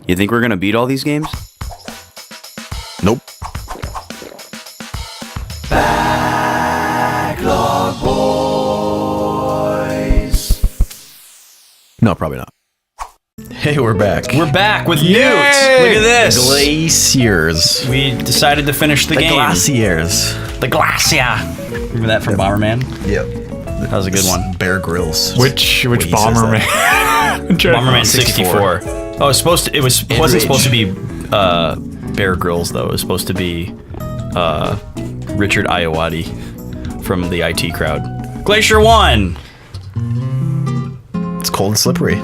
You think we're gonna beat all these games? Nope. Backlog boys. No, probably not. Hey, we're back. We're back with Newt. Look Yay! at this. Glaciers. We decided to finish the game. Glaciers. The Glacier. Remember that from Bomberman? Yep. That was a good one. Bear Grylls. Which Bomberman? Bomberman 64. Oh, it wasn't supposed to be Bear Grylls though. It was supposed to be Richard Ayoade from the IT crowd. Glacier 1. It's cold and slippery.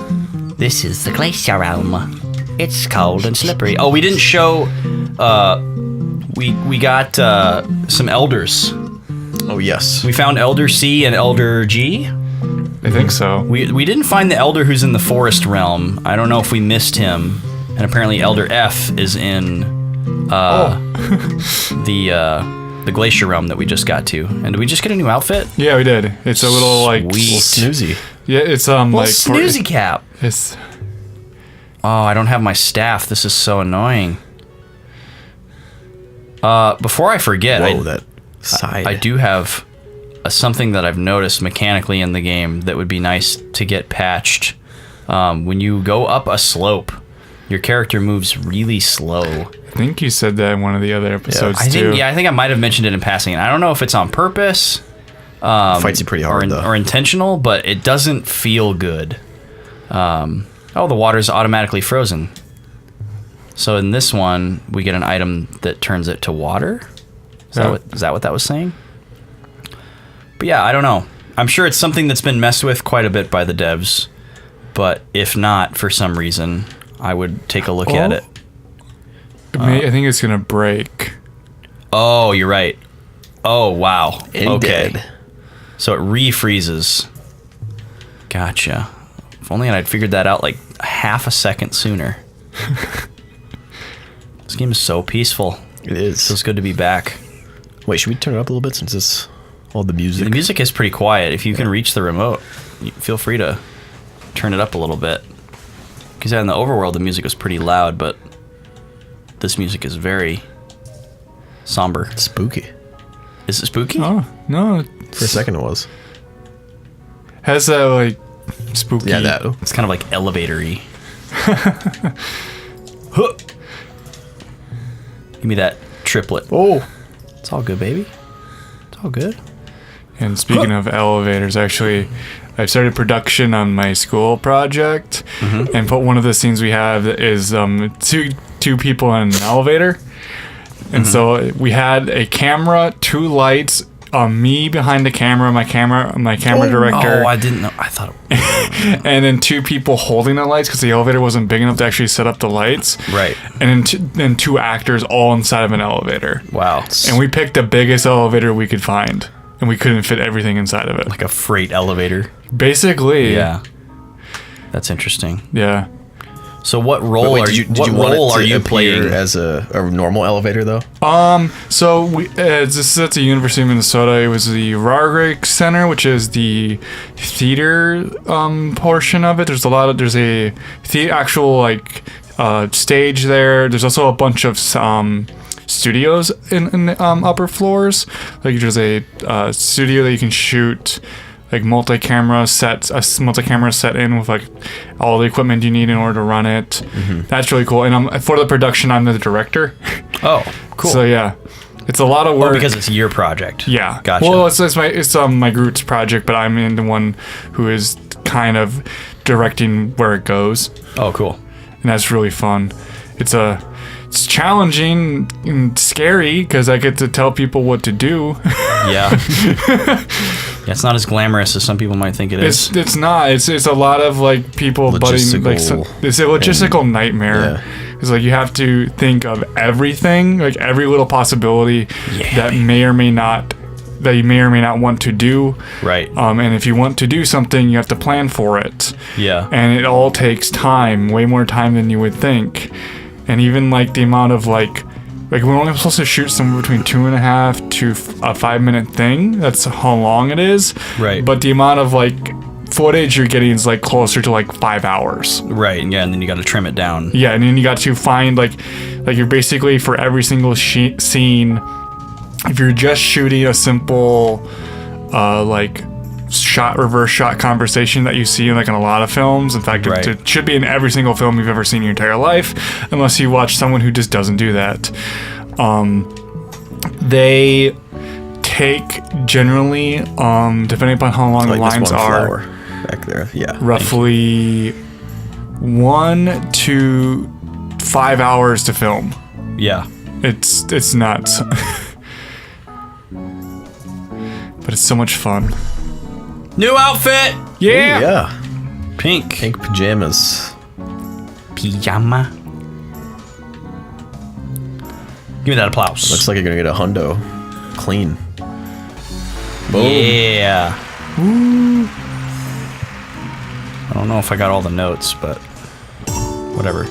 This is the Glacier Realm. It's cold and slippery. Oh, we didn't show. We got some elders. Oh yes. We found Elder C and Elder G. I think so. We didn't find the Elder who's in the Forest Realm. I don't know if we missed him. And apparently Elder F is in the Glacier Realm that we just got to. And did we just get a new outfit? Yeah, we did. It's a little like Sweet. Snoozy. Yeah, it's Well, snoozy cap. It's Oh, I don't have my staff. This is so annoying. Before I forget, Whoa, that side. I do have something that I've noticed mechanically in the game that would be nice to get patched. When you go up a slope, your character moves really slow. I think you said that in one of the other episodes too. I think I might have mentioned it in passing. I don't know if it's on purpose. Fights you pretty hard though. Or intentional, but it doesn't feel good. Oh, the water's automatically frozen. So in this one, we get an item that turns it to water. Is that what that was saying? But yeah, I don't know. I'm sure it's something that's been messed with quite a bit by the devs. But if not, for some reason, I would take a look at it. I think it's gonna break. Oh, you're right. Oh, wow. It did. So it refreezes. Gotcha. If only I'd figured that out like half a second sooner. This game is so peaceful. It is. Feels good to be back. Wait, should we turn it up a little bit since it's all the music? The music is pretty quiet. If you can reach the remote, feel free to turn it up a little bit. Because in the overworld, the music was pretty loud, but this music is very somber. Spooky. Is it spooky? Oh no! For a second it was. Has that like spooky? Yeah, that. It's kind of like elevator-y. Huh. Give me that triplet. Oh. It's all good, baby. It's all good. And speaking of elevators, actually, I've started production on my school project, and put one of the scenes we have is two people in an elevator, and so we had a camera, 2 lights, me behind the camera, my camera director. Oh, I didn't know. I thought it and then 2 people holding the lights because the elevator wasn't big enough to actually set up the lights. Right. And then 2 actors all inside of an elevator. Wow. And we picked the biggest elevator we could find, and we couldn't fit everything inside of it. Like a freight elevator. Basically. Yeah. That's interesting. Yeah. So what role Wait, are did you? you What want role it to are you appear playing? as a normal elevator though? So we this is at the University of Minnesota. It was the Rargrick Center, which is the theater portion of it. There's a actual like stage there. There's also a bunch of studios in the upper floors. Like there's a studio that you can shoot like multi-camera set in with like all the equipment you need in order to run it. That's really cool. And for the production, I'm the director. Oh, cool. So yeah, it's a lot of work. Oh, because it's your project. Yeah. Gotcha. Well, it's my group's project, but I'm the one who is kind of directing where it goes, Oh, cool. and that's really fun. It's challenging and scary because I get to tell people what to do. Yeah. Yeah, it's not as glamorous as some people might think it is. It's not. It's a lot of like people butting like it's a logistical nightmare. Yeah. It's like you have to think of everything, like every little possibility that you may or may not want to do. Right. And if you want to do something, you have to plan for it. Yeah. And it all takes time, way more time than you would think. And even like the amount of like we're only supposed to shoot somewhere between 2.5 to a 5 minute thing. That's how long it is. Right. But the amount of like footage you're getting is like closer to like 5 hours. Right. Yeah, and then you got to trim it down. Yeah, and then you got to find like you're basically for every single scene, if you're just shooting a simple like reverse shot conversation that you see in like in a lot of films. In fact, Right. it should be in every single film you've ever seen in your entire life, unless you watch someone who just doesn't do that. They take generally, depending upon how long the Like this lines one are, flower back there. Yeah. roughly 1 to 5 hours to film. Yeah. It's nuts. But it's so much fun. New outfit. Yeah. Yeah. Pink. Pink pajamas. Pajama. Give me that applause. Looks like you're gonna get a hundo. Clean. Boom. Yeah. I don't know if I got all the notes, but whatever.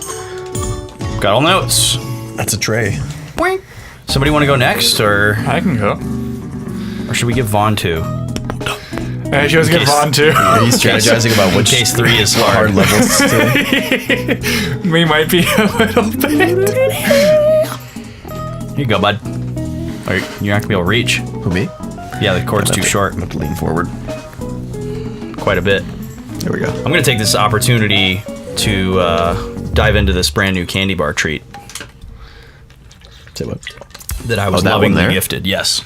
Got all notes. That's a tray. Boing. Somebody want to go next, or I can go. should we give Vaughn 2? Hey, she was good case- fun too. He's strategizing about which Case 3 is hard hard. levels to. We might be a little bit. Here you go, bud. Or you're not gonna be able to reach. Who, me? Yeah, the cord's too short. I'm gonna have to lean forward. Quite a bit. There we go. I'm gonna take this opportunity to dive into this brand new candy bar treat Say what? that I was that one lovingly there? gifted. Yes.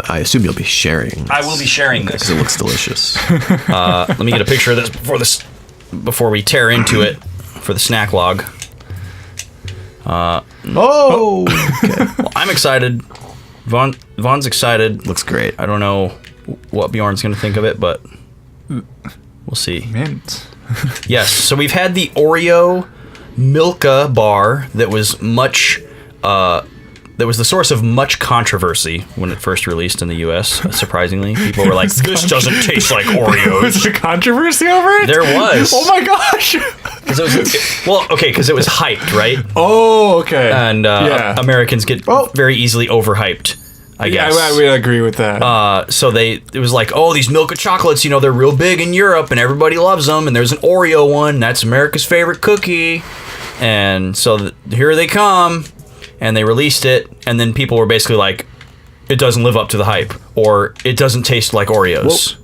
I assume you'll be sharing. I will be sharing Because this. it looks delicious. Let me get a picture of this before we tear into it for the snack log. Oh! Well, I'm excited. Vaughn's excited. Looks great. I don't know what Bjorn's gonna think of it, but we'll see. Mint. Yes, so we've had the Oreo Milka bar that was that was the source of much controversy when it first released in the U.S. Surprisingly, people were like, "This doesn't taste like Was Oreos." there controversy over it? There was. Oh my gosh. Because it was hyped, right? Oh, okay. And yeah. Americans get very easily overhyped, I guess. I would agree with that. So it was like, oh, these Milka chocolates, they're real big in Europe and everybody loves them. And there's an Oreo one, that's America's favorite cookie. And so here they come. And they released it. And then people were basically like, it doesn't live up to the hype. Or it doesn't taste like Oreos.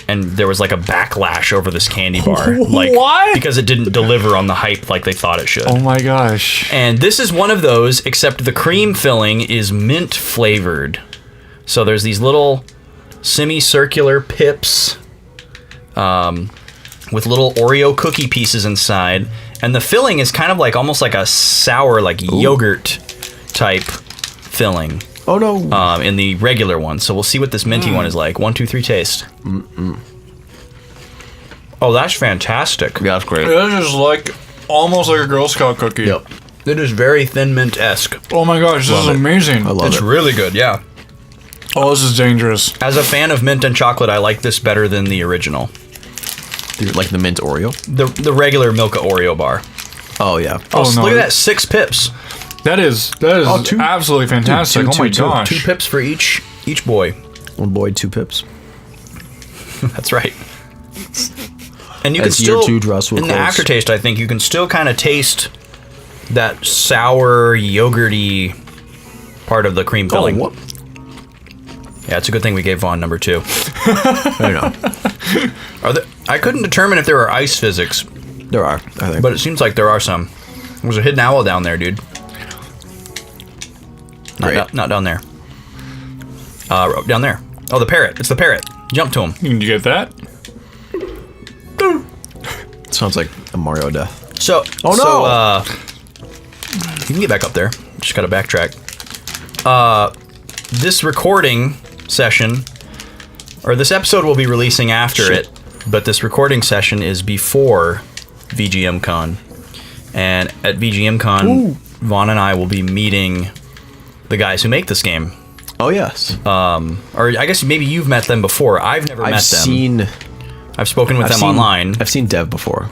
And there was like a backlash over this candy bar. Like, What? Because it didn't deliver on the hype like they thought it should. Oh my gosh. And this is one of those, except the cream filling is mint flavored. So there's these little semicircular pips with little Oreo cookie pieces inside. And the filling is kind of like almost like a sour, like yogurt type filling Oh no. in the regular one. So we'll see what this minty one is like. 1, 2, 3, taste. Oh, that's fantastic. Yeah, that's great. This is like almost like a Girl Scout cookie. Yep. It is very thin mint-esque. Oh my gosh, this is it. amazing. I love It's it. really good, yeah. Oh, this is dangerous. As a fan of mint and chocolate, I like this better than the original. Like the mint Oreo. The regular Milka Oreo bar. Oh yeah. Oh, no. look at that, 6 pips. That is two- absolutely fantastic. two, oh my two, two. gosh. 2 pips for each boy. One boy, 2 pips. That's right. And you As can year still, 2 draws to a in the close. aftertaste, I think you can still kind of taste that sour, yogurty part of the cream filling. what? Yeah, it's a good thing we gave Vaughn number 2. I don't know. I couldn't determine if there are ice physics, There are, I think. but it seems like there are some. There's a hidden owl down there, dude. Great. Not down there. Down there. Oh, the parrot. It's the parrot. Jump to him. Can you get that? Sounds like a Mario death. So, Oh, no. You can get back up there. Just gotta backtrack. This recording session, or this episode will be releasing after it, but this recording session is before VGMCon. And at VGMCon, Vaughn and I will be meeting the guys who make this game. Oh yes. Or I guess maybe you've met them before. I've never met them. I've spoken with them online. I've seen Dev before.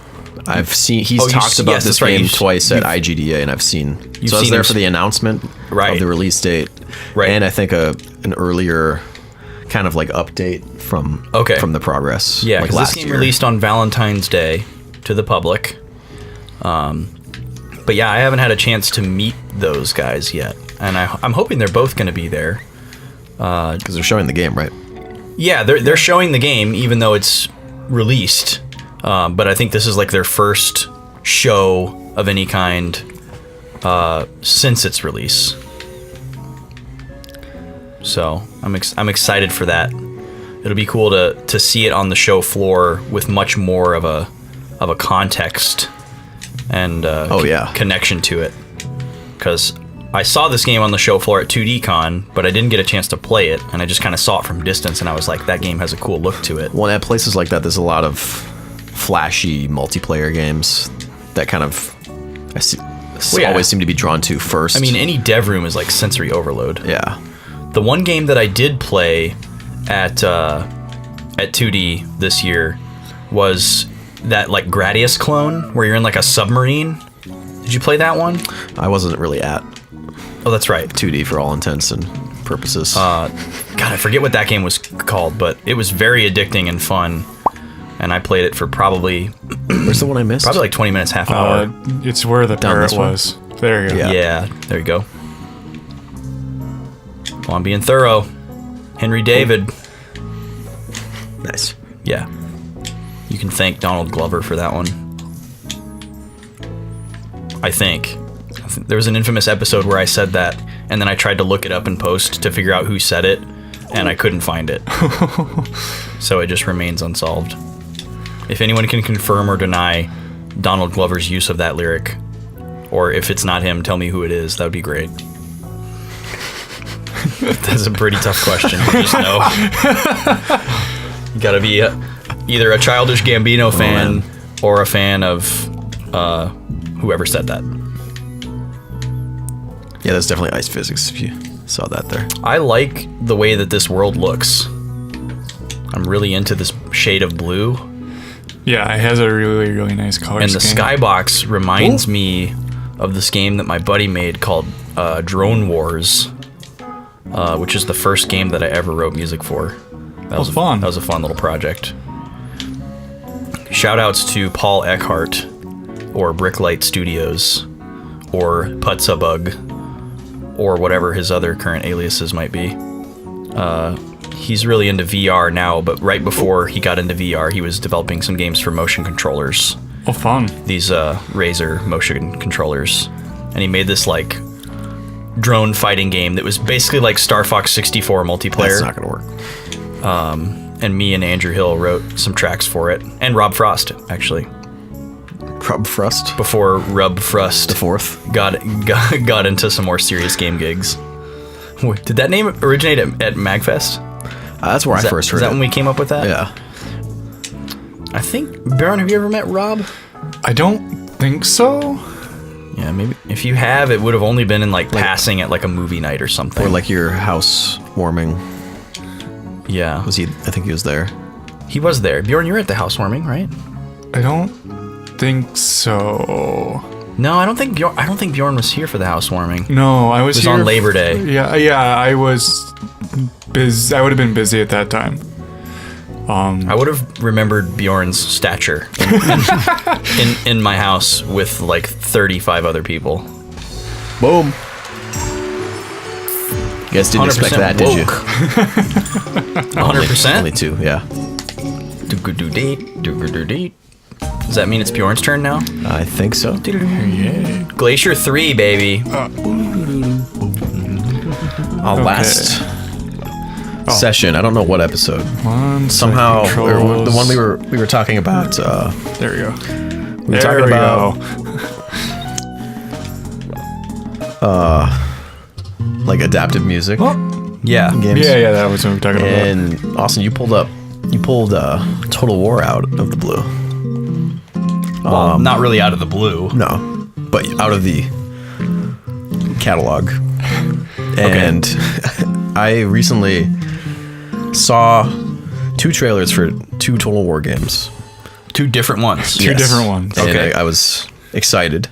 He's Oh, talked about yes, this that's right. game You've- twice at IGDA, and I've seen. So I was seen there him for the announcement Right. of the release date, Right. and I think an earlier kind of like update from the progress. Yeah, like because this game released on Valentine's Day to the public. But yeah, I haven't had a chance to meet those guys yet, and I'm hoping they're both going to be there. Because they're showing the game, right? Yeah, they're showing the game even though it's released. But I think this is like their first show of any kind since its release. So I'm excited for that. It'll be cool to see it on the show floor with much more of a context and connection to it. Because I saw this game on the show floor at 2DCon, but I didn't get a chance to play it, and I just kind of saw it from distance, and I was like, that game has a cool look to it. Well, at places like that, there's a lot of flashy multiplayer games that kind of always seem to be drawn to first. I mean, any dev room is like sensory overload. Yeah. The one game that I did play at 2D this year was that like Gradius clone where you're in like a submarine. Did you play that one? I wasn't really at Oh, that's right. 2D for all intents and purposes. God, I forget what that game was called, but it was very addicting and fun. And I played it for probably Where's the one I missed? like 20 minutes, half hour. It's where the Down parrot this one? was. There you go. Yeah, there you go. Well, I'm being thorough. Henry David. Nice. Yeah. You can thank Donald Glover for that one. I think. There was an infamous episode where I said that, and then I tried to look it up in post to figure out who said it, and I couldn't find it. So it just remains unsolved. If anyone can confirm or deny Donald Glover's use of that lyric, or if it's not him, tell me who it is. That would be great. That's a pretty tough question. Just know. You gotta be either a Childish Gambino fan or a fan of whoever said that. Yeah, that's definitely ice physics if you saw that there. I like the way that this world looks. I'm really into this shade of blue. Yeah, it has a really, really nice color And the scheme. skybox reminds me of this game that my buddy made called Drone Wars, which is the first game that I ever wrote music for. That was fun. That was a fun little project. Shout outs to Paul Eckhart, or Bricklight Studios, or Putzabug, or whatever his other current aliases might be. He's really into VR now, but right before he got into VR, he was developing some games for motion controllers. Oh, fun. These Razer motion controllers. And he made this like drone fighting game that was basically like Star Fox 64 multiplayer. That's not gonna work. And me and Andrew Hill wrote some tracks for it. And Rob Frost, actually. Rob Frost? Before Rub Frost The fourth? got into some more serious game gigs. Did that name originate at MagFest? That's where I first heard it. Is that it. when we came up with that? Yeah. I think, Bjorn, have you ever met Rob? I don't think so. Yeah, maybe. If you have, it would have only been in like passing at like a movie night or something. Or like your house warming. Yeah. Was he? I think he was there. He was there. Bjorn, you were at the housewarming, right? I don't think so. No, I don't think Bjorn was here for the housewarming. No, I was It was here on Labor Day. Yeah, I was busy. I would have been busy at that time. I would have remembered Bjorn's stature in my house with like 35 other people. Boom. You guys didn't expect that, did you? 100%? Only two, yeah. Does that mean it's Bjorn's turn now? I think so. Yeah. Glacier 3, baby. Last session. I don't know what episode. Somehow, Controls. the one we were talking about. There we go. We were talking about like adaptive music. Yeah. Games. Yeah, that was what we were talking about. And Austin, you pulled Total War out of the blue. Well, not really out of the blue. No, but out of the catalog. And I recently saw 2 trailers for 2 Total War games. 2 different ones. Two different ones. And Okay. I was excited.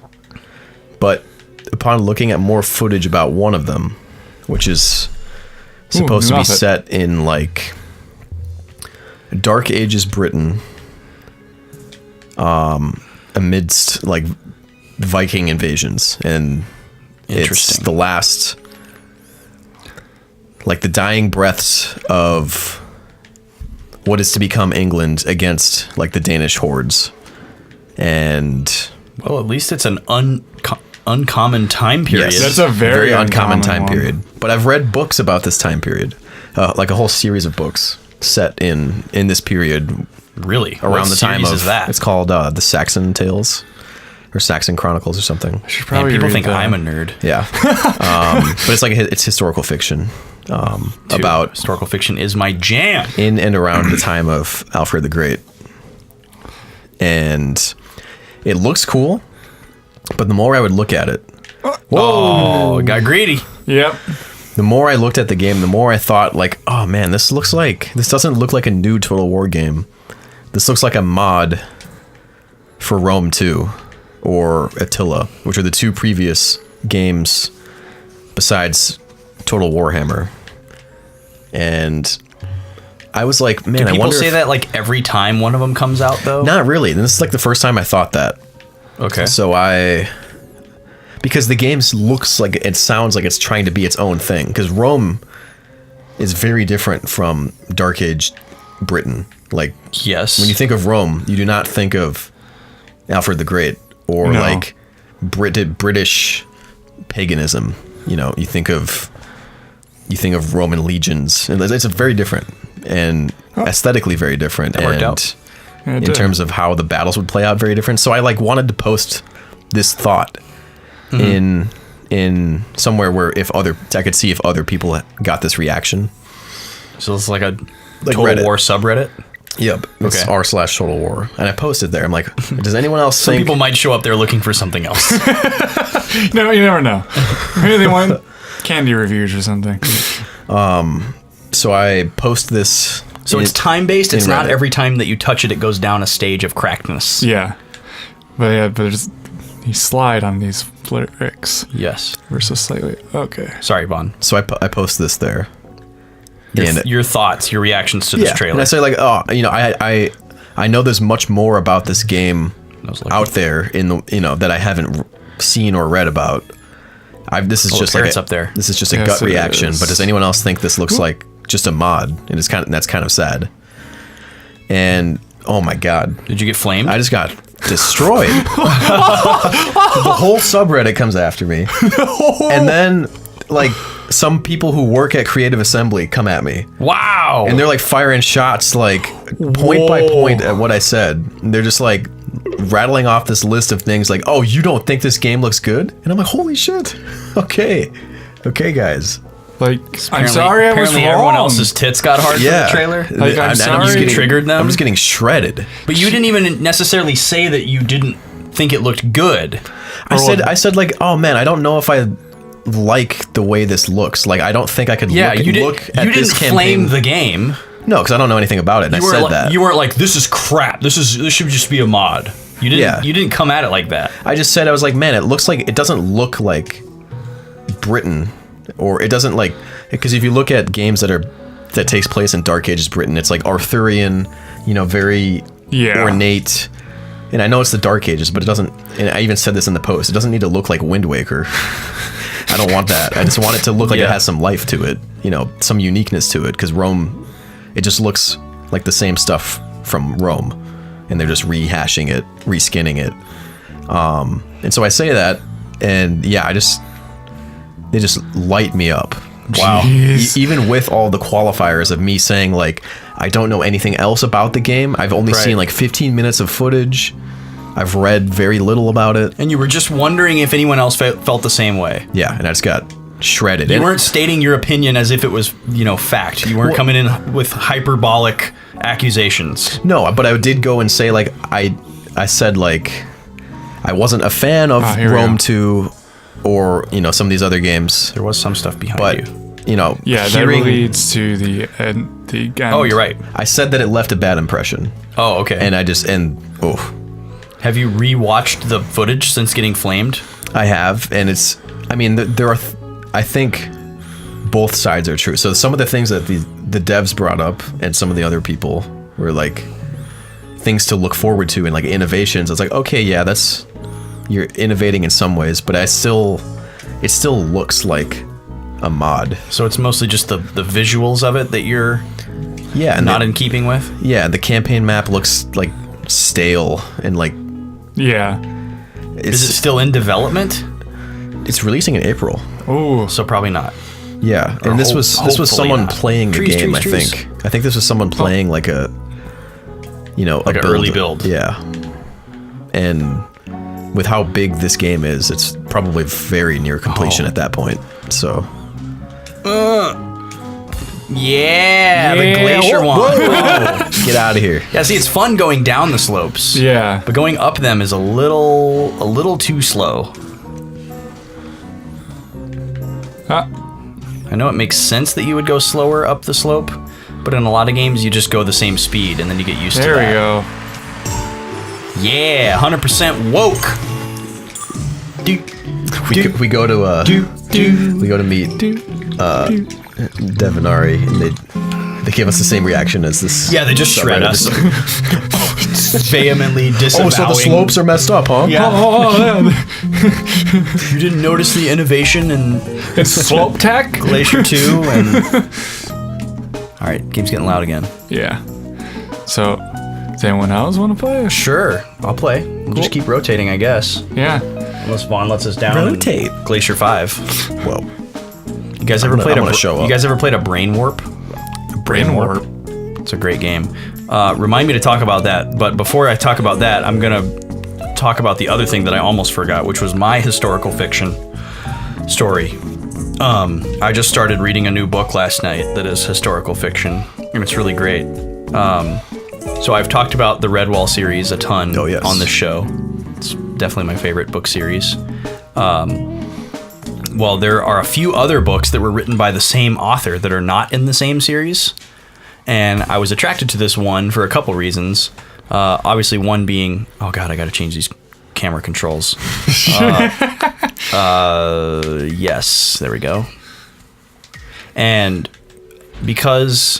But upon looking at more footage about one of them, which is supposed to be love it. set in like Dark Ages Britain, amidst like Viking invasions, and it's Interesting. the last, like the dying breaths of what is to become England against like the Danish hordes. And Well, at least it's an uncommon time period. yes, That's a very uncommon time one. period. But I've read books about this time period, like a whole series of books set in this period Really? around What the time series of is that? It's called the Saxon Tales or Saxon Chronicles or something. Should Man, probably people read think that. I'm a nerd. Yeah, but it's like it's historical fiction Dude, about historical fiction is my jam. in and around the time of Alfred the Great, and it looks cool. But the more I would look at it, Oh, got greedy. Yep. the more I looked at the game, the more I thought like, oh man, this doesn't look like a new Total War game. This looks like a mod for Rome 2 or Attila, which are the two previous games besides Total Warhammer. And I was like, man, Do I people wonder say if, that like every time one of them comes out, though? not really. This is like the first time I thought that. Okay. So because the game looks like it sounds like it's trying to be its own thing, because Rome is very different from Dark Age Britain. Like yes. when you think of Rome, you do not think of Alfred the Great or No. like British paganism. You know, you think of Roman legions, and it's very different and aesthetically very different, That worked and out. Yeah, it in did. terms of how the battles would play out, very different. So I like wanted to post this thought in somewhere where I could see if other people got this reaction. So it's like a Like Total Reddit. War subreddit. Yep, it's Okay. r/Total War, and I posted there. I'm like, does anyone else Some think? people might show up there looking for something else. No, you never know. Maybe they want candy reviews or something. So I post this. So it's time based. It's in not Reddit. every time that you touch it, it goes down a stage of crackedness. Yeah. But you slide on these bricks Yes. versus slightly. Okay. Sorry, Vaughn. So I post this there. Your thoughts, your reactions to this trailer. And I say like, oh, you know, I know there's much more about this game I was looking. out there in the that I haven't seen or read about. This is Oh, just the like parrot's up there. This is just a Yes, gut it reaction. is. But does anyone else think this looks like just a mod? And that's kind of sad. And oh my god, Did you get flamed? I just got destroyed. The whole subreddit comes after me, and then like some people who work at Creative Assembly come at me. Wow. And they're like firing shots like point by Whoa. point at what I said. And they're just like rattling off this list of things like, oh, you don't think this game looks good? And I'm like, holy shit. Okay, guys. Like, I'm sorry I was apparently wrong. everyone else's tits got hard Yeah. for the trailer. Like, I'm sorry. You triggered them? I'm just getting shredded. But you didn't even necessarily say that you didn't think it looked good. I said like, oh man, I don't know if I like the way this looks. Like, I don't think I could Yeah, look you at didn't this flame campaign. the game. No, because I don't know anything about it. And I said that. You weren't like, this is crap. This should just be a mod. You didn't. Yeah. You didn't come at it like that. I just said, I was like, man, it doesn't look like Britain, or it doesn't like, because if you look at games that takes place in Dark Ages Britain, it's like Arthurian, you know, very ornate. And I know it's the Dark Ages, but it doesn't, and I even said this in the post, it doesn't need to look like Wind Waker. I don't want that. I just want it to look like it Yeah. has some life to it, you know, some uniqueness to it, because Rome, it just looks like the same stuff from Rome, and they're just rehashing it, reskinning it. And so I say that, and yeah, they just light me up. Wow. Even with all the qualifiers of me saying like, I don't know anything else about the game. I've only Right. seen like 15 minutes of footage. I've read very little about it. And you were just wondering if anyone else felt the same way. Yeah, and I just got shredded. You And- weren't stating your opinion as if it was, fact. You weren't coming in with hyperbolic accusations. No, but I did go and say like, I said like, I wasn't a fan of here we Rome go. 2 or, you know, some of these other games, There was some stuff behind but you. you know, Yeah, that hearing, leads to the end. Oh, you're right. I said that it left a bad impression, Oh, okay. and Have you rewatched the footage since getting flamed? I have, and it's, I mean, there are, I think both sides are true. So some of the things that the devs brought up and some of the other people were like things to look forward to and like innovations. It's like, okay, yeah, you're innovating in some ways, but it still looks like a mod. So it's mostly just the visuals of it that you're not in keeping with? Yeah, the campaign map looks like stale and like... Yeah. Is it still in development? It's releasing in April. Oh, So probably not. Yeah, Or and this was someone not. playing the game, I Trees. think this was someone playing like a... Like a an early build. Yeah. And with how big this game is, it's probably very near completion at that point. So... Yeah, the Yeah, Glacier whoa, one. Get out of here. Yeah, see, it's fun going down the slopes. yeah. But going up them is a little too slow. I know it makes sense that you would go slower up the slope, but in a lot of games you just go the same speed and then you get used to There that. we go. Yeah, 100% woke. We go to meet Devanari, and they give us the same reaction as this. Yeah, they just shred us. Vehemently disavowing. Oh, so the slopes are messed up, huh? Yeah. Oh, You didn't notice the innovation in it's slope tech. Glacier 2 and... Alright, game's getting loud again. Yeah. So, does anyone else want to play? Sure, I'll play. We'll just keep rotating, I guess. Yeah. Unless Vaughn lets us down. Rotate. in Glacier 5. Whoa. You guys ever I'm played gonna show up. You guys ever played a Brain Warp? Brain warp. It's a great game. Remind me to talk about that, but before I talk about that, I'm gonna talk about the other thing that I almost forgot, which was my historical fiction story. I just started reading a new book last night that is historical fiction, and it's really great. So I've talked about the Redwall series a ton Oh, yes. on this show. It's definitely my favorite book series. Well, there are a few other books that were written by the same author that are not in the same series. And I was attracted to this one for a couple reasons. Obviously, one being, oh God, I got to change these camera controls. Yes, there we go. And because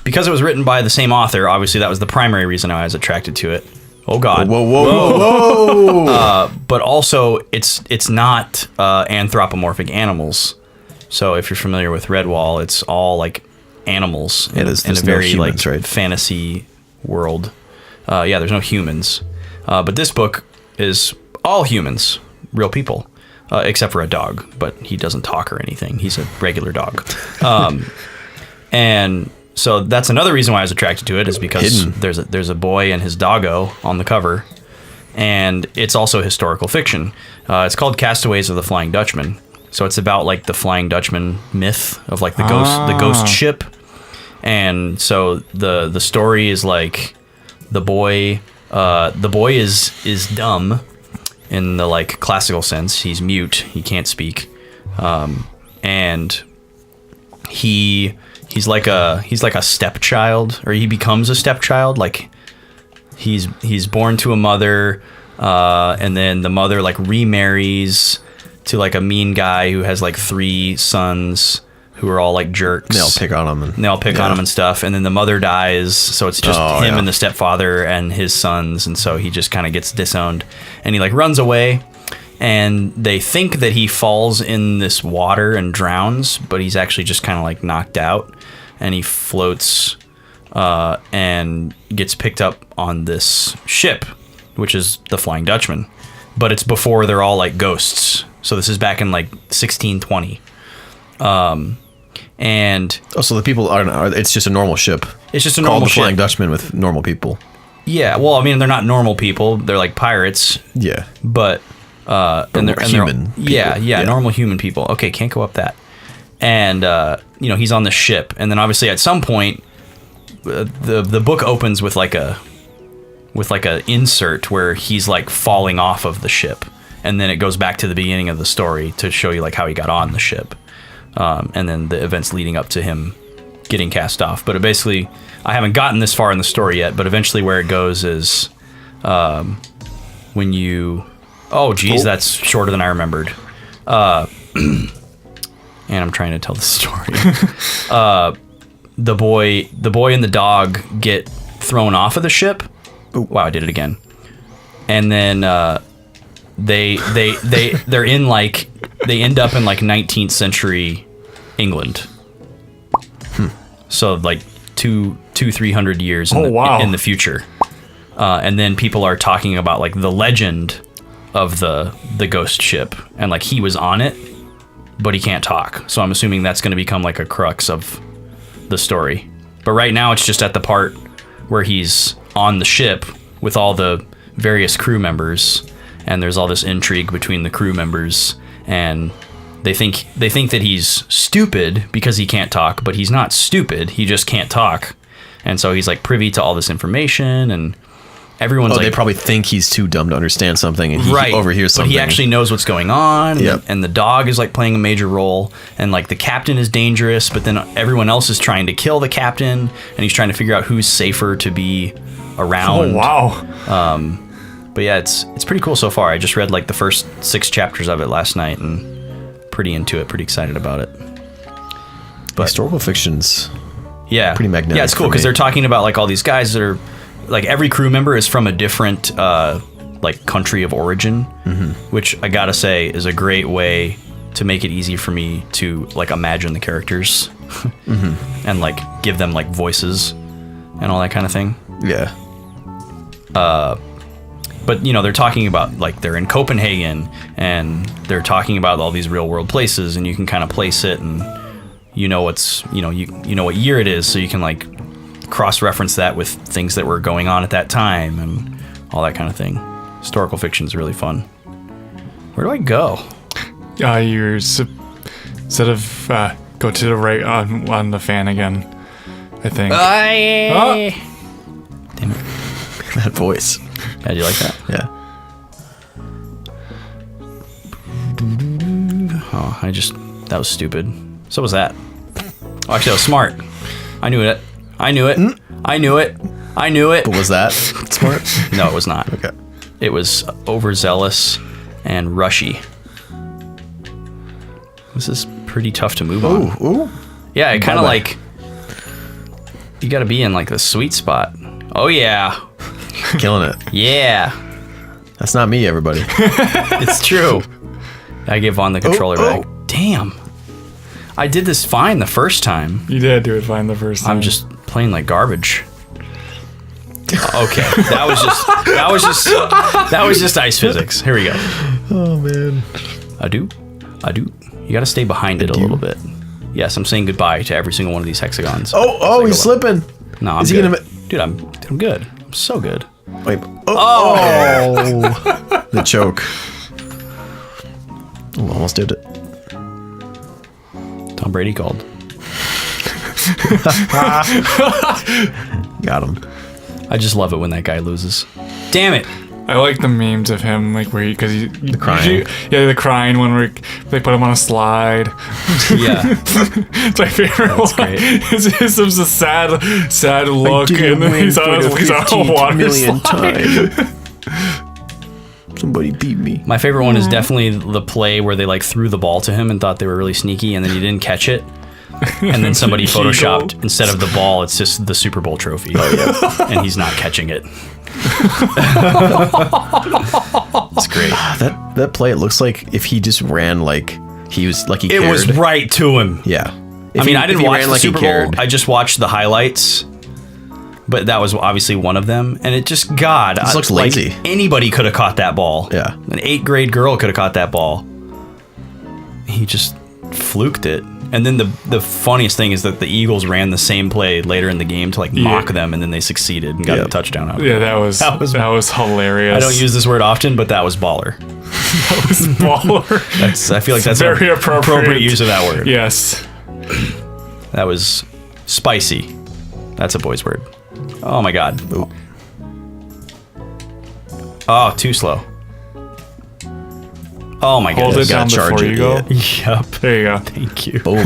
it was written by the same author, obviously that was the primary reason I was attracted to it. Oh God. Whoa. But also, it's not anthropomorphic animals. So if you're familiar with Redwall, it's all like animals in a there's no very humans, like right? fantasy world. Yeah, there's no humans. But this book is all humans, real people, except for a dog. But he doesn't talk or anything. He's a regular dog. And so that's another reason why I was attracted to it, is because there's a boy and his doggo on the cover, and it's also historical fiction. It's called Castaways of the Flying Dutchman. So it's about like the Flying Dutchman myth of like the ghost ship. And so the story is like the boy is dumb in the like classical sense. He's mute. He can't speak. And he's like a stepchild, or he becomes a stepchild. Like he's born to a mother, and then the mother like remarries to like a mean guy who has like 3 sons who are all like jerks. They all pick on him. On him and stuff. And then the mother dies, so it's just him and the stepfather and his sons, and so he just kind of gets disowned, and he like runs away. And they think that he falls in this water and drowns, but he's actually just kind of like knocked out, and he floats and gets picked up on this ship, which is the Flying Dutchman. But it's before they're all like ghosts. So this is back in like 1620. And so the people aren't. It's just a normal ship. It's just a called normal the Flying ship. Dutchman with normal people. Yeah, well, I mean, they're not normal people. They're like pirates. Yeah, but and they're human. Yeah, normal human people. Okay, can't go up that. And he's on the ship, and then obviously at some point, the book opens with like a insert where he's like falling off of the ship, and then it goes back to the beginning of the story to show you like how he got on the ship, and then the events leading up to him getting cast off. But it basically, I haven't gotten this far in the story yet, but eventually where it goes is when you... Oh, geez, that's shorter than I remembered. and I'm trying to tell the story. The boy and the dog get thrown off of the ship. Ooh, wow, I did it again. And then they're in like, they end up in like 19th century England. So like 300 years in the future. And then people are talking about like the legend of the ghost ship, and like he was on it, but he can't talk. So I'm assuming that's going to become like a crux of the story. But right now it's just at the part where he's on the ship with all the various crew members, and there's all this intrigue between the crew members, and they think that he's stupid because he can't talk, but he's not stupid, he just can't talk. And so he's like privy to all this information, and everyone's like, they probably think he's too dumb to understand something, and he overhears something. But he actually knows what's going on. Yep. And the dog is like playing a major role, and like the captain is dangerous, but then everyone else is trying to kill the captain, and he's trying to figure out who's safer to be around. Oh wow. But yeah, it's pretty cool so far. I just read like the first 6 chapters of it last night, and pretty into it, pretty excited about it. But historical fiction's pretty magnetic. Yeah, it's cool because they're talking about like all these guys that are like, every crew member is from a different like country of origin, which I gotta say is a great way to make it easy for me to like imagine the characters and like give them like voices and all that kind of thing. Yeah. But you know, they're talking about like they're in Copenhagen, and they're talking about all these real world places, and you can kind of place it, and you know what year it is, so you can like cross-reference that with things that were going on at that time and all that kind of thing. Historical fiction is really fun. Where do I go? You're instead of go to the right on the fan again, I think. Damn it. That voice. Yeah, do you like that? Yeah. Oh, that was stupid. So was that. Oh, actually, that was smart. I knew it. I knew it. I knew it. I knew it. But was that smart? No, it was not. Okay. It was overzealous and rushy. This is pretty tough to move on. Ooh. Yeah, it kind of like, you got to be in like the sweet spot. Oh yeah. Killing it. Yeah. That's not me, everybody. It's true. I give Vaughn the controller back. Damn. I did this fine the first time. You did do it fine the first time. I'm just playing like garbage. Okay, that was just ice physics. Here we go. Oh man. Adieu. You got to stay behind it a little bit. Yes, I'm saying goodbye to every single one of these hexagons. Oh, he's slipping. No, I'm good. Dude, I'm good. I'm so good. Wait. Oh. The choke. Oh, almost did it. Tom Brady called. Got him. I just love it when that guy loses. Damn it. I like the memes of him, like where the crying. The crying one where they put him on a slide. Yeah, it's my favorite one. Great. It's a sad look, and then he's on a water slide. Somebody beat me. My favorite one is definitely the play where they like threw the ball to him and thought they were really sneaky, and then he didn't catch it. And then somebody photoshopped, instead of the ball, it's just the Super Bowl trophy. Oh, yeah. And he's not catching it. It's great. That play, it looks like if he just ran like he was like he cared. It was right to him. Yeah. I didn't watch the Super Bowl. I just watched the highlights. But that was obviously one of them. And it just, God. This looks lazy. Like anybody could have caught that ball. Yeah. An 8th grade girl could have caught that ball. He just fluked it. And then the funniest thing is that the Eagles ran the same play later in the game to like mock them, and then I succeeded and got a touchdown out of it. Yeah, that was hilarious. I don't use this word often, but that was baller. That was baller. I feel like that's very appropriate use of that word. Yes. That was spicy. That's a boy's word. Oh my God. Ooh. Oh, too slow. Oh my Hold goodness. it down before you go. Yep. There you go. Thank you. Boom.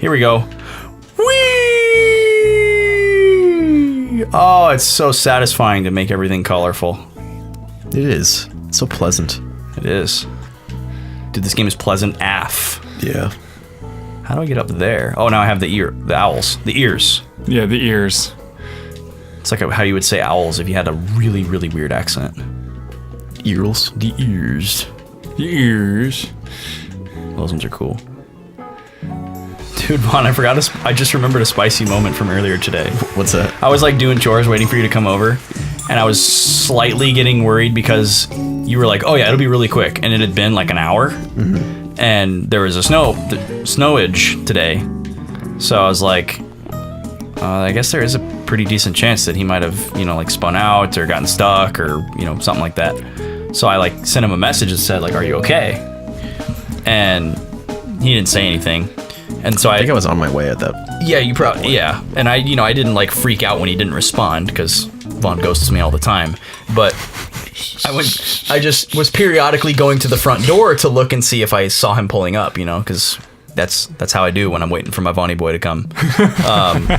Here we go. Whee! Oh, it's so satisfying to make everything colorful. It is. It's so pleasant. It is. Dude, this game is pleasant AF. Yeah. How do I get up there? Oh, now I have the owls. The ears. Yeah, the ears. It's like how you would say owls if you had a really, really weird accent. Earls. The ears. The ears. Those ones are cool. Dude, Vaughn, I just remembered a spicy moment from earlier today. What's that? I was like doing chores waiting for you to come over, and I was slightly getting worried because you were like, oh yeah, it'll be really quick, and it had been like an hour, and there was a snowage today, so I was like, I guess there is a pretty decent chance that he might have, like spun out or gotten stuck or, something like that. So I like sent him a message that said like, are you okay? And he didn't say anything. And so I think I was on my way at that. Yeah, you probably, yeah. And I didn't like freak out when he didn't respond because Vaughn ghosts me all the time. But I just was periodically going to the front door to look and see if I saw him pulling up, because that's how I do when I'm waiting for my Vonnie boy to come. And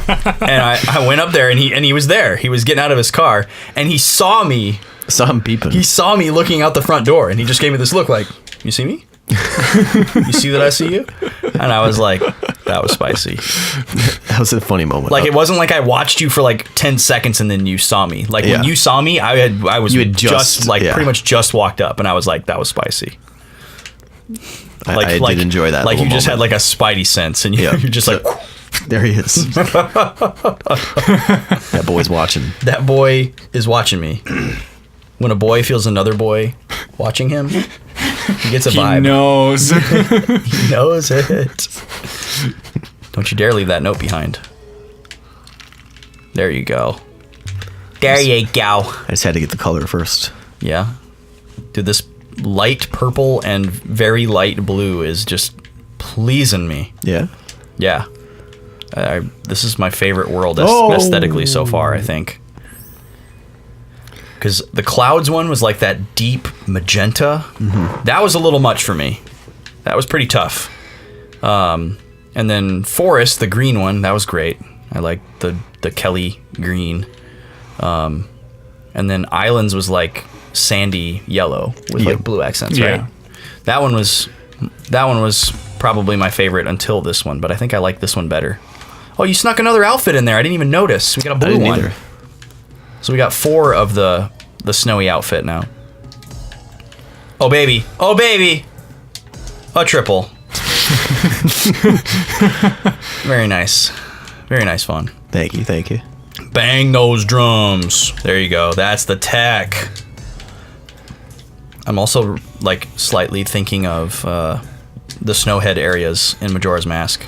I went up there and he was there. He was getting out of his car and he saw me. Saw him peeping. He saw me looking out the front door and he just gave me this look like, you see me? You see that I see you? And I was like, that was spicy. That was a funny moment. Like, it wasn't like I watched you for like 10 seconds and then you saw me. Like, when you saw me, I was just pretty much just walked up and I was like, that was spicy. I did enjoy that. Like, you just moment. had like a spidey sense and you're just like, there he is. That boy's watching. That boy is watching me. When a boy feels another boy watching him, he gets a vibe. He knows. He knows it. Don't you dare leave that note behind. There you go. There you go. I just had to get the color first. Yeah. Dude, this light purple and very light blue is just pleasing me. Yeah? Yeah. This is my favorite world aesthetically so far, I think. Because the clouds one was like that deep magenta. Mm-hmm. That was a little much for me. That was pretty tough. And then forest, the green one, that was great. I liked the Kelly green. And then islands was like sandy yellow with like blue accents, right? That one was probably my favorite until this one, but I think I like this one better. Oh, you snuck another outfit in there. I didn't even notice. We got a blue one. Either. So we got 4 of the snowy outfit now. Oh baby. Oh baby. A triple. Very nice. Very nice fun. Thank you. Bang those drums. There you go. That's the tech. I'm also like slightly thinking of the snowhead areas in Majora's Mask.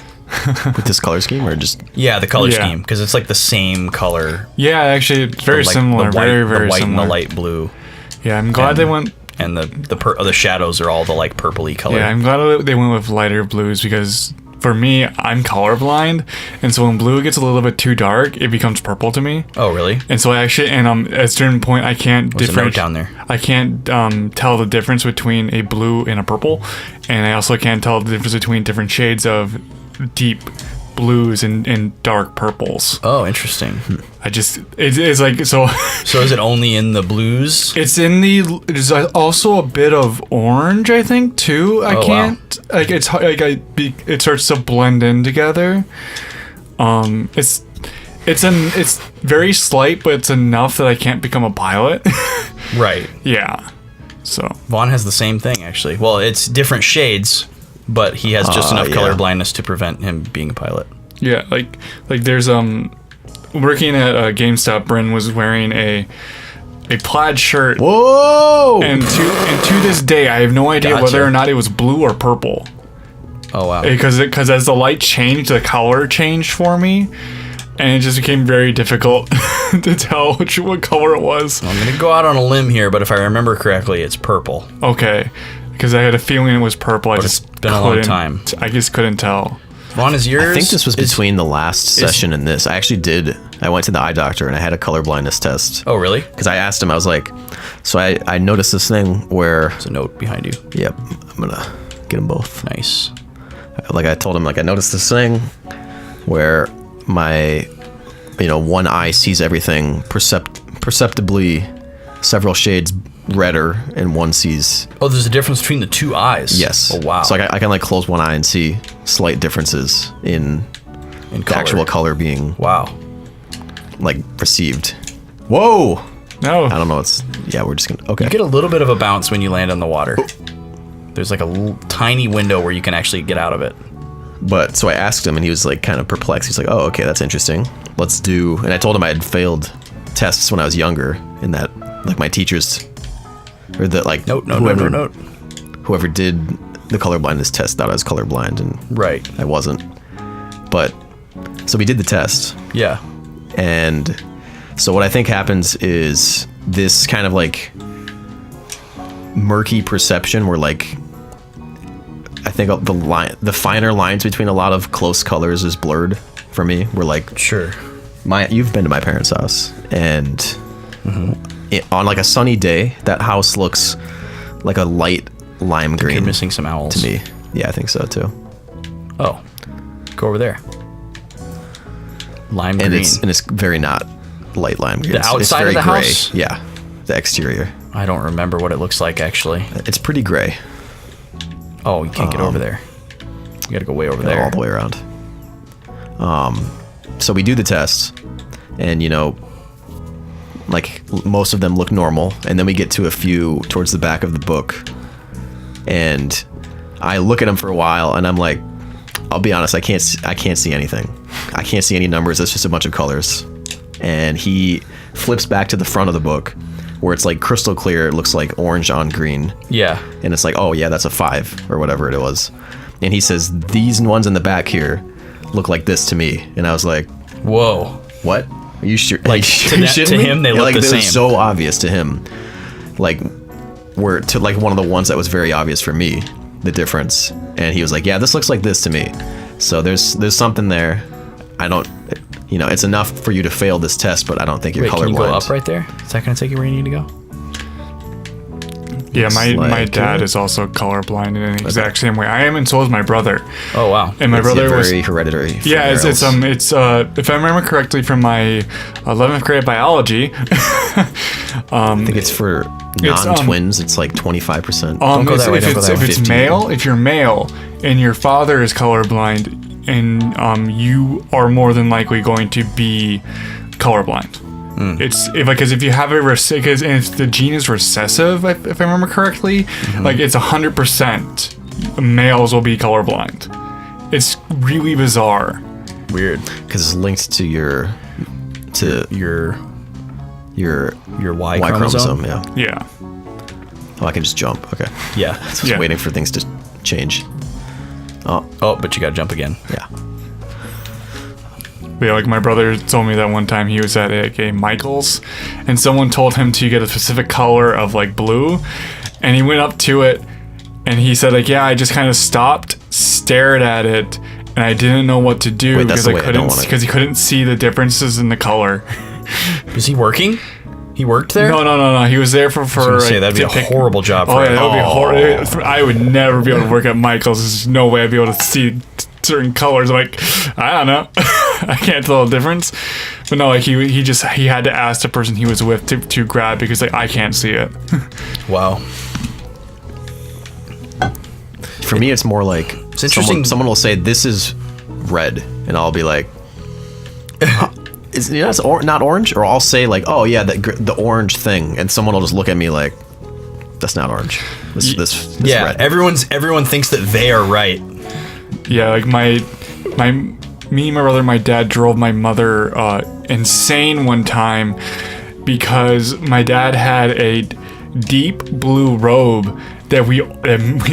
With this color scheme or just... Yeah, the color scheme, because it's like the same color. Yeah, actually, it's very similar. Very the white similar. And the light blue. Yeah, I'm glad they went... And the shadows are all the like purpley color. Yeah, I'm glad they went with lighter blues because for me, I'm colorblind, and so when blue gets a little bit too dark, it becomes purple to me. Oh, really? And so I actually, at a certain point, I can't differentiate down there. I can't tell the difference between a blue and a purple, and I also can't tell the difference between different shades of deep blues and dark purples. Oh, interesting. It's like so. So is it only in the blues? There's also a bit of orange, I think, too. I can't like it's like it starts to blend in together. It's very slight, but it's enough that I can't become a pilot. Right. Yeah. So Vaughn has the same thing actually. Well, it's different shades, but he has just enough color blindness to prevent him being a pilot. Yeah, like there's working at GameStop, Bryn was wearing a plaid shirt. Whoa! And to this day, I have no idea whether or not it was blue or purple. Oh wow! Because as the light changed, the color changed for me, and it just became very difficult to tell what color it was. I'm gonna go out on a limb here, but if I remember correctly, it's purple. Okay. Because I had a feeling it was purple. It's been a long time. I just couldn't tell. Vaughn, is yours? I think this was between the last session and this. I went to the eye doctor and I had a color blindness test. Oh, really? Because I asked him, I was like, so I noticed this thing where... There's a note behind you. Yep. I'm going to get them both. Nice. Like I told him, like I noticed this thing where my, one eye sees everything perceptibly several shades redder and one sees. Oh, there's a difference between the two eyes. Yes. Oh wow. So I can like close one eye and see slight differences in the color. actual color being Wow. like perceived. Whoa. No. I don't know. We're just gonna. Okay. You get a little bit of a bounce when you land on the water. There's like a tiny window where you can actually get out of it. But so I asked him, and he was like kind of perplexed. He's like, "Oh, okay, that's interesting. Let's do." And I told him I had failed tests when I was younger, in that like my teachers, or the like whoever did the color blindness test thought I was colorblind, and Right. I wasn't. But so we did the test, Yeah. and so what I think happens is this kind of like murky perception where like I think the finer lines between a lot of close colors is blurred for me. We're like, Sure. you've been to my parents' house, and on like a sunny day, that house looks like a light lime green. You're missing some owls. to me. Yeah, I think so too. Oh. Go over there. Lime And green. it's very not light lime green. The It's outside very of the gray. house? Yeah, the exterior. I don't remember what it looks like actually. It's pretty gray. Oh, you can't get over there. You gotta go way over Go there. all the way around. So we do the test, and like most of them look normal, and then we get to a few towards the back of the book, and I look at them for a while, and I'm like, I'll be honest, I can't see anything. I can't see any numbers. It's just a bunch of colors. And he flips back to the front of the book, where it's like crystal clear. It looks like orange on green. Yeah. And it's like, oh yeah, that's a 5 or whatever it was. And he says, these ones in the back here look like this to me. And I was like, Whoa. what? Are you sure? Like, are to you that- shitting to me? him, they Yeah, look like, the they were same. so obvious to him. Like, were to like one of the ones that was very obvious for me, the difference. And he was like, yeah, this looks like this to me. So there's something there. I don't, it's enough for you to fail this test, but I don't think you're Wait, colorblind. can you go up right there? Is that gonna take you where you need to go? Yeah, my like dad it. is also colorblind in an exact same way. I am, and so is my brother. Oh wow. And my It's brother was very hereditary. from Yeah, your it's else. if I remember correctly from my 11th grade biology. I think it's for non-twins. It's like 25%. go that way, don't go that If way. it's male, if you're male and your father is colorblind, and you are more than likely going to be colorblind. It's because if you have a because if the gene is recessive, if I remember correctly, like it's 100% males will be colorblind. It's really bizarre. Weird. Because it's linked to your Y Y chromosome. Yeah. Yeah. Oh, I can just jump. Okay. Yeah. I was Yeah. waiting for things to change. Oh, but you gotta jump again. Yeah. But yeah, like my brother told me that one time he was at a Michael's, and someone told him to get a specific color of like blue, and he went up to it, and he said like, yeah, I just kind of stopped, stared at it, and I didn't know what to do Wait, that's because the I way I don't couldn't wanna- because he couldn't see the differences in the color. Is he working? He worked there? No. He was there for gonna say, that'd be to a horrible job Oh for yeah, him. that would be Oh. horrible. I would never be able to work at Michael's. There's no way I'd be able to see certain colors. Like, I don't know. I can't tell the difference. But no, like he had to ask the person he was with to grab because like I can't see it. Wow. For me, it's more like It's interesting. Someone will say this is red, and I'll be like, it's not orange. Or I'll say like, oh yeah, the orange thing, and someone will just look at me like, that's not orange. This Yeah, red. everyone thinks that they are right. Yeah, like me, my brother, my dad drove my mother insane one time because my dad had a deep blue robe that we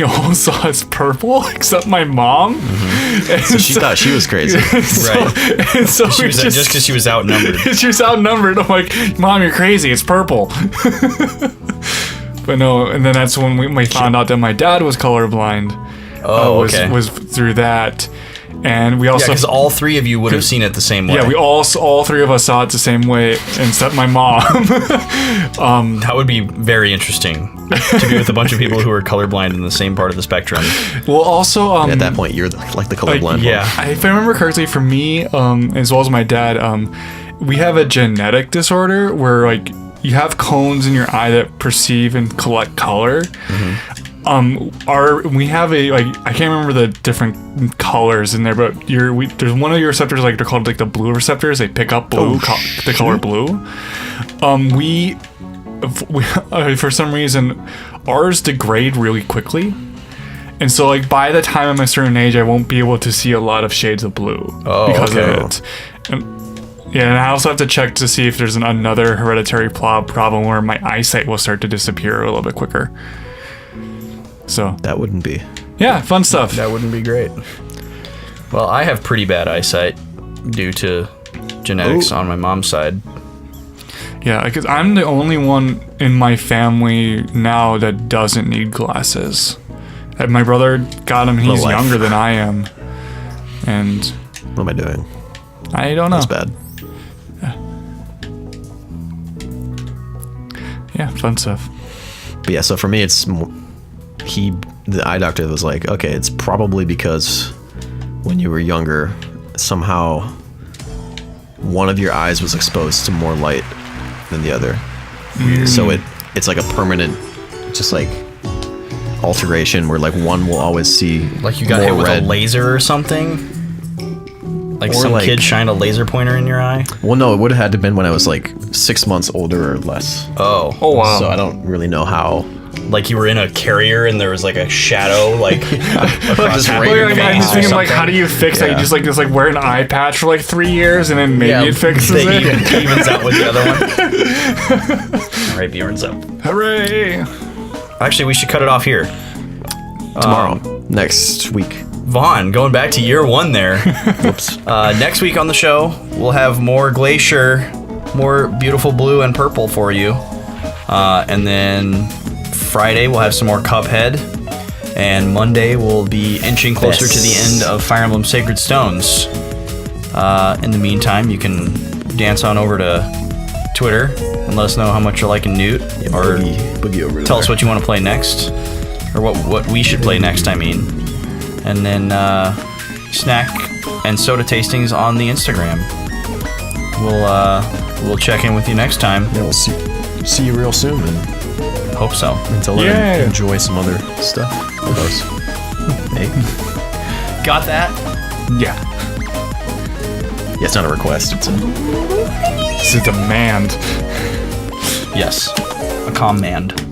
all saw as purple except my mom. And So she thought she was crazy. Right. And so She was just because she was outnumbered. she was outnumbered. I'm like, Mom, you're crazy. It's purple. But no, and then that's when we found out that my dad was colorblind. Oh, okay. Was through that, and we Yeah, also because all three of you would have seen it the same way. yeah, we all three of us saw it the same way, except my mom. That would be very interesting to be with a bunch of people who are colorblind in the same part of the spectrum. Well, also At that point, you're like the colorblind one. Yeah. if I remember correctly, for me, as well as my dad, we have a genetic disorder where like you have cones in your eye that perceive and collect color. We have a I can't remember the different colors in there, but there's one of your receptors, like they're called like the blue receptors. They pick up blue, the color blue. We for some reason ours degrade really quickly, and so like by the time I'm a certain age, I won't be able to see a lot of shades of blue because of it. And I also have to check to see if there's another hereditary problem where my eyesight will start to disappear a little bit quicker. So That wouldn't be. yeah, fun stuff. That wouldn't be great. Well, I have pretty bad eyesight due to genetics on my mom's side. Yeah, because I'm the only one in my family now that doesn't need glasses. My brother got them. He's life. younger than I am, and What am I doing? I don't know. That's bad. Yeah, fun stuff. But yeah, so for me, it's the eye doctor was like, okay, it's probably because when you were younger, somehow one of your eyes was exposed to more light than the other. So it's like a permanent, just like alteration where like one will always see Like you got more hit with red. a laser or something? Like Or some like- kid shined a laser pointer in your eye? Well, no, it would have had to been when I was like 6 months older or less. Oh. Oh wow. So I don't really know how. Like you were in a carrier and there was like a shadow like across Just your right Well, in like, your I'm face just or thinking like, something. how do you fix that? You Yeah. just like wear an eye patch for like 3 years and then maybe it fixes that it. evens out with the other one. All right, Bjorn's up. Hooray! Actually, we should cut it off here. Tomorrow, next week. Vaughn, going back to year one there. Whoops. Next week on the show, we'll have more Glacier, more beautiful blue and purple for you. And then Friday, we'll have some more Cuphead. And Monday, we'll be inching closer to the end of Fire Emblem Sacred Stones. In the meantime, you can dance on over to Twitter and let us know how much you're liking Newt. Or Boogie over tell us what you want to play next. Or what we should play next, I mean. And then snack and soda tastings on the Instagram. We'll check in with you next time. Yeah, we'll see you real soon. And Hope so. until Yeah. then, enjoy some other stuff with us. Hey. Got that? Yeah, Yeah, it's not a request. It's a this is a demand. Yes. A command.